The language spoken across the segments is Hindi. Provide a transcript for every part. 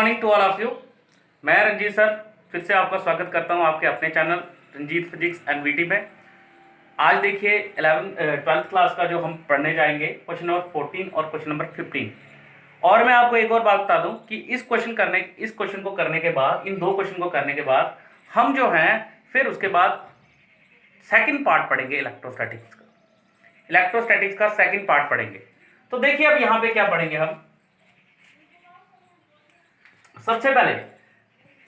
Morning to all of you. मैं रंजीत सर फिर से आपका स्वागत करता हूं आपके अपने channel Ranjit physics and VT में। आज देखिए 12th क्लास का जो हम पढ़ने जाएंगे क्वेश्चन नंबर 14 और क्वेश्चन नंबर 15। और मैं आपको एक और बात बता दूं कि इस क्वेश्चन को करने के बाद, इन दो क्वेश्चन को करने के बाद हम जो हैं फिर उसके बाद सेकंड पार्ट पढ़ेंगे इलेक्ट्रोस्टैटिक्स का सेकंड पार्ट पढ़ेंगे। तो देखिए अब यहां पे क्या पढ़ेंगे हम। सबसे पहले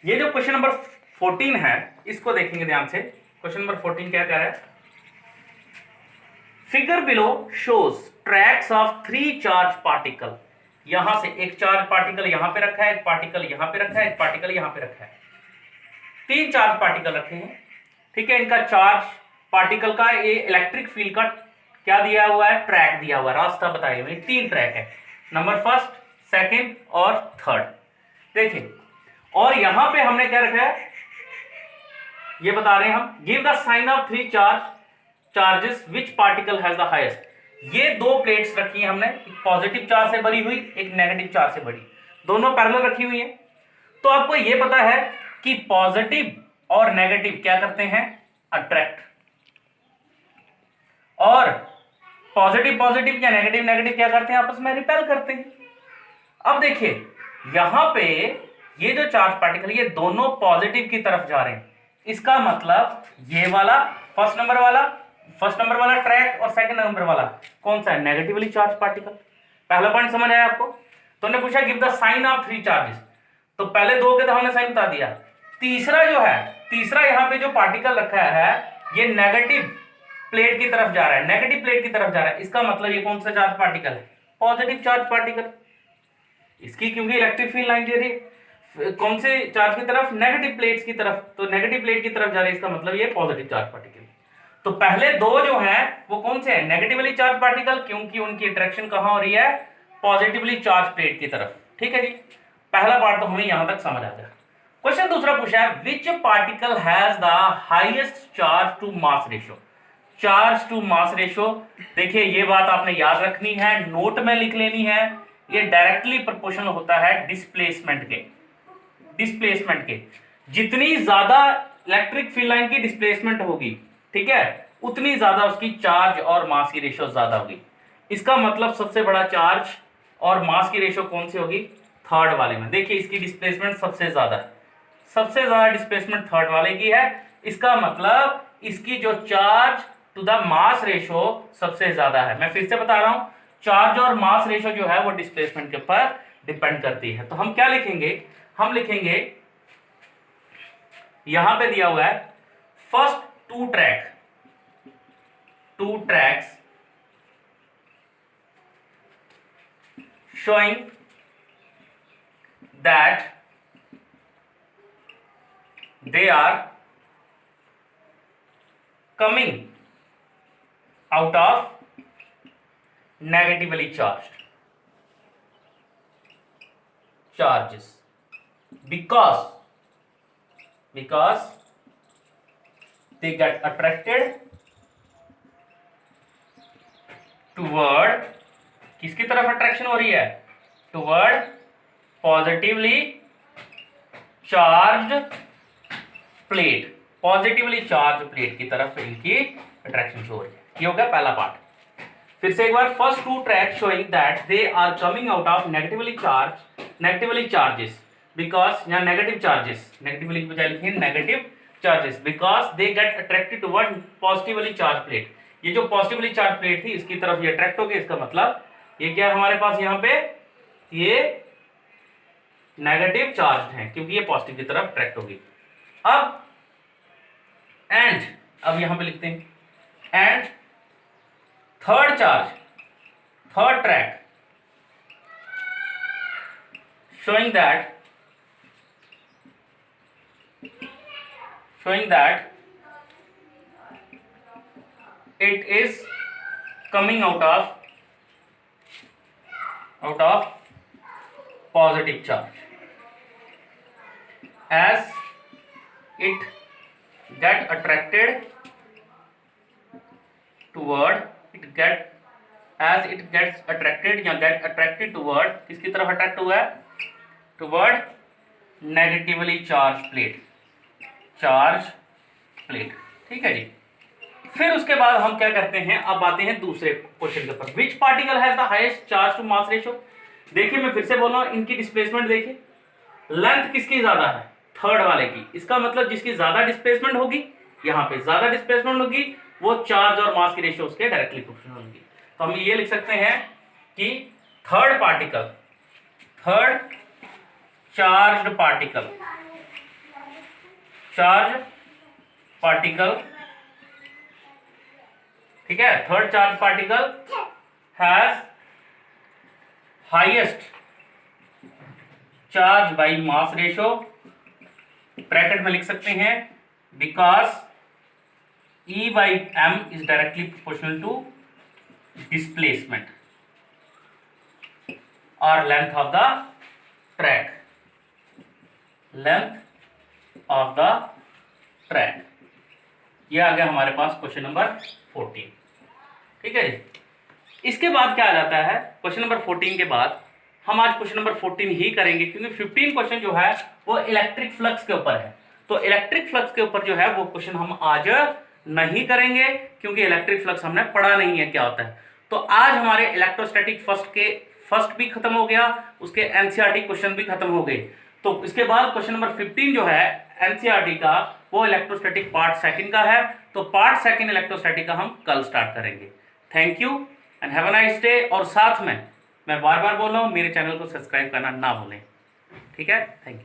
ये जो क्वेश्चन नंबर 14 है इसको देखेंगे ध्यान से। क्वेश्चन नंबर 14 क्या कह रहा है? Figure below shows tracks of 3 charge particle. यहां से एक चार्ज पार्टिकल यहां पे रखा है, एक पार्टिकल यहां पे रखा है, एक पार्टिकल यहां पे रखा है। 3 चार्ज पार्टिकल रखे हैं, ठीक है। इनका चार्ज पार्टिकल का ये इलेक्ट्रिक फील्ड का क्या दिया हुआ है? ट्रैक दिया हुआ है, रास्ता बताया हुआ है। 3 ट्रैक है, नंबर फर्स्ट, सेकंड और थर्ड। देखिए और यहां पे हमने क्या रखा है ये बता रहे हैं हम। Give the sign of 3 charges which particle has the highest. ये 2 प्लेट्स रखी हैं हमने, एक पॉजिटिव चार्ज से भरी हुई, एक नेगेटिव चार्ज से भरी, दोनों पैरेलल रखी हुई है। तो आपको ये पता है कि पॉजिटिव और नेगेटिव क्या करते हैं? अट्रैक्ट। और पॉजिटिव या नेगेटिव क्या करते हैं? आपस में रिपेल करते हैं। अब देखिए यहां पे ये जो चार्ज पार्टिकल ये दोनों पॉजिटिव की तरफ जा रहे हैं। इसका मतलब ये वाला फर्स्ट नंबर वाला ट्रैक और सेकंड नंबर वाला कौन सा है? Negatively charge particle. पहला पॉइंट समझ आया आपको? तो हमने पूछा give the sign of 3 charges, तो पहले 2 के तो हमने साइन बता दिया। तीसरा यहां पे जो पार्टिकल रखा है ये नेगेटिव प्लेट की तरफ जा रहा है, इसका मतलब ये कौन सा चार्ज पार्टिकल है? Positive charge particle. इसकी क्योंकि इलेक्ट्रिक फील्ड लाइन दे रही है कौन से चार्ज की तरफ? नेगेटिव प्लेट्स की तरफ, तो नेगेटिव प्लेट की तरफ जा रही है, इसका मतलब ये पॉजिटिव चार्ज पार्टिकल। तो पहले 2 जो हैं वो कौन से हैं? नेगेटिवली चार्ज पार्टिकल, क्योंकि उनकी इंटरेक्शन कहां हो रही है? पॉजिटिवली चार्ज प्लेट की तरफ। ठीक है जी, पहला पार्ट तो हमें यहां तक समझ आ गया। क्वेश्चन दूसरा पूछा है which particle has the highest charge to mass ratio. Charge to mass ratio, देखिए ये बात आपने याद रखनी है, नोट में लिख लेनी है। ये डायरेक्टली प्रोपोर्शनल होता है डिस्प्लेसमेंट के। जितनी ज्यादा इलेक्ट्रिक फील्ड लाइन की डिस्प्लेसमेंट होगी, ठीक है, उतनी ज्यादा उसकी चार्ज और मास की रेशियो ज्यादा होगी। इसका मतलब सबसे बड़ा चार्ज और मास की रेशियो कौन सी होगी? थर्ड वाले में। देखिए इसकी डिस्प्लेसमेंट सबसे ज्यादा डिस्प्लेसमेंट थर्ड वाले की है। इसका मतलब इसकी जो charge to the mass ratio सबसे ज्यादा है। मैं फिर से बता रहा हूं, चार्ज और मास रेशियो जो है वो डिस्प्लेसमेंट के ऊपर डिपेंड करती है। तो हम क्या लिखेंगे? हम लिखेंगे यहां पे दिया हुआ है first 2 tracks showing that they are coming out of negatively charged charges because they get attracted toward, किसकी तरफ अट्रैक्शन हो रही है? टुवर्ड पॉजिटिवली चार्ज्ड प्लेट, की तरफ इनकी अट्रैक्शन शो हो रही है। ये हो गया पहला पार्ट। फिर से एक बार, first 2 track showing that they are coming out of negatively charges because, या नेगेटिव चार्जेस, नेगेटिवली की बजाय लिखिए negative charges, because they get attracted toward positively charge plate. ये जो पॉजिटिवली चार्ज प्लेट थी इसकी तरफ ये अट्रैक्ट हो गई। इसका मतलब ये क्या है हमारे पास यहाँ पे? ये नेगेटिव चार्ज है क्योंकि ये पॉजिटिव की तरफ अट्रैक्ट होगी। अब यहां पे लिखते हैं and third track showing that it is coming out of positive charge as it get attracted toward as it gets attracted या get attracted toward, किसकी तरफ अट्रैक्ट हुआ है? Toward नेगेटिवली चार्ज प्लेट, ठीक है जी। फिर उसके बाद हम क्या करते हैं, अब आते हैं दूसरे क्वेश्चन के ऊपर, which particle has the highest charge to mass ratio. देखिए मैं फिर से बोल रहा हूं, इनकी डिस्प्लेसमेंट देखिए, लेंथ किसकी ज्यादा है, थर्ड वाले की। इसका मतलब जिसकी ज्यादा डिस्प्लेसमेंट होगी, यहाँ पे ज्यादा डिस्प्लेसमेंट होगी, वो चार्ज और मास की रेशियो उसके डायरेक्टली प्रोपोर्शनल होगी। तो हम ये लिख सकते हैं कि थर्ड चार्ज पार्टिकल, ठीक है, third charge particle has highest charge by mass ratio, bracket में लिख सकते हैं, because E by m is directly proportional to displacement or length of the track, ये आ गया हमारे पास क्वेश्चन नंबर 14, ठीक है जी। इसके बाद क्या आ जाता है, क्वेश्चन नंबर 14 के बाद हम आज क्वेश्चन नंबर 14 ही करेंगे, क्योंकि 15 क्वेश्चन जो है वो इलेक्ट्रिक फ्लक्स के ऊपर है। तो इलेक्ट्रिक फ्लक्स के ऊपर जो है वो क्वेश्चन हम आज नहीं करेंगे, क्योंकि इलेक्ट्रिक फ्लक्स हमने पढ़ा नहीं है क्या होता है। तो आज हमारे इलेक्ट्रोस्टैटिक फर्स्ट भी खत्म हो गया, उसके एनसीईआरटी क्वेश्चन भी खत्म हो गए। तो इसके बाद क्वेश्चन नंबर 15 जो है एनसीईआरटी का, वो इलेक्ट्रोस्टैटिक पार्ट सेकंड का है। तो पार्ट सेकंड इलेक्ट्रोस्टैटिक का हम कल स्टार्ट करेंगे। Thank you and have a nice day. और साथ में मैं बार बार बोल रहा हूँ, मेरे चैनल को सब्सक्राइब करना ना भूलें, ठीक है। Thank you.